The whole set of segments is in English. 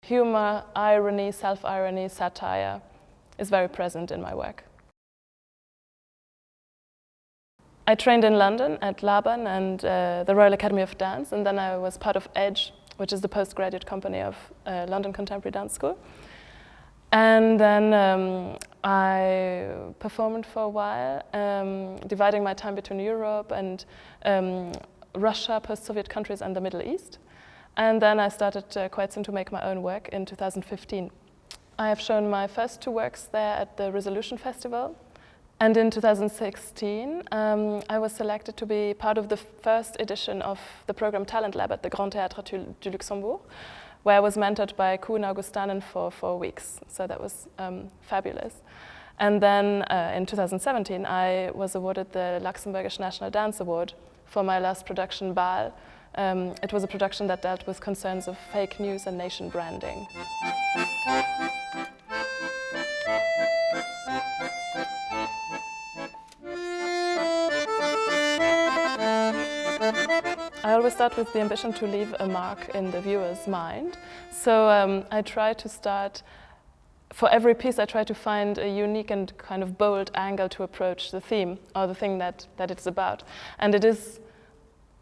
humor, irony, self-irony, satire is very present in my work. I trained in London at Laban and the Royal Academy of Dance, and then I was part of EDGE, which is the postgraduate company of London Contemporary Dance School. And then I performed for a while, dividing my time between Europe and Russia, post-Soviet countries, and the Middle East. And then I started quite soon to make my own work in 2015. I have shown my first 2 works there at the Resolution Festival. And in 2016, I was selected to be part of the first edition of the program Talent Lab at the Grand Théâtre du Luxembourg, where I was mentored by Kuhn Augustanen for 4 weeks. So that was fabulous. And then in 2017, I was awarded the Luxembourgish National Dance Award for my last production, Bal. It was a production that dealt with concerns of fake news and nation branding. I always start with the ambition to leave a mark in the viewer's mind. So I try to start, for every piece I try to find a unique and kind of bold angle to approach the theme or the thing that it's about. And it is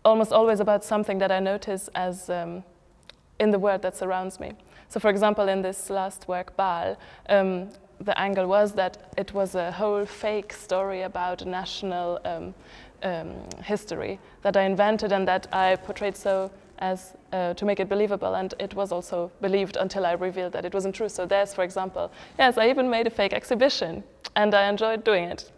almost always about something that I notice as in the world that surrounds me. So for example, in this last work, Bal, the angle was that it was a whole fake story about national history that I invented and that I portrayed so as to make it believable, and it was also believed until I revealed that it wasn't true. So there's, for example, yes, I even made a fake exhibition and I enjoyed doing it.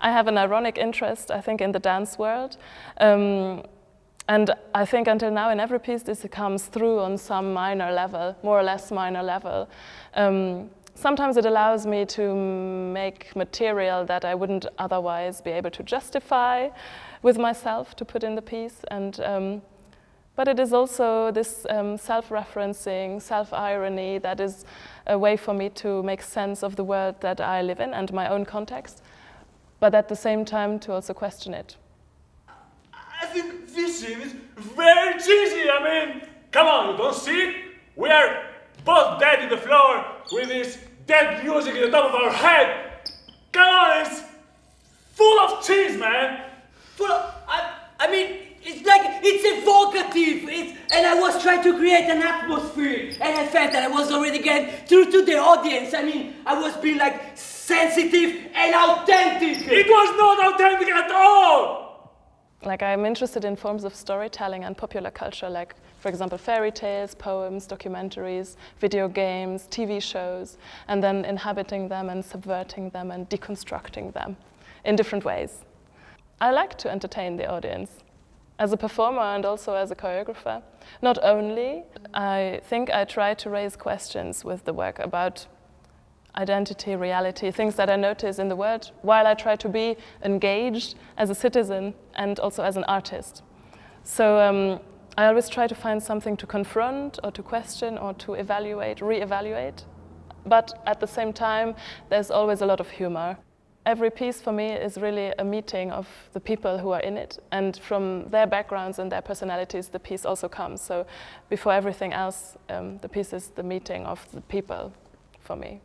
I have an ironic interest, I think, in the dance world. And I think until now in every piece this comes through on some minor level, more or less minor level. Sometimes it allows me to make material that I wouldn't otherwise be able to justify with myself to put in the piece. And, but it is also this self-referencing, self-irony that is a way for me to make sense of the world that I live in and my own context, but at the same time to also question it. I think this scene is very cheesy. I mean, come on, you don't see it? We are both dead in the floor with this dead music at the top of our head. Come on, it's full of cheese, man. Full of, I mean, it's like, it's evocative. And I was trying to create an atmosphere. And I felt that I was already getting through to the audience. I mean, I was being like sensitive and authentic. It was not authentic at all. Like, I'm interested in forms of storytelling and popular culture, like, for example, fairy tales, poems, documentaries, video games, TV shows, and then inhabiting them and subverting them and deconstructing them in different ways. I like to entertain the audience as a performer and also as a choreographer. Not only, I think I try to raise questions with the work about identity, reality, things that I notice in the world, while I try to be engaged as a citizen and also as an artist. So I always try to find something to confront or to question or to evaluate, re-evaluate. But at the same time, there's always a lot of humor. Every piece for me is really a meeting of the people who are in it, and from their backgrounds and their personalities, the piece also comes. So before everything else, the piece is the meeting of the people for me.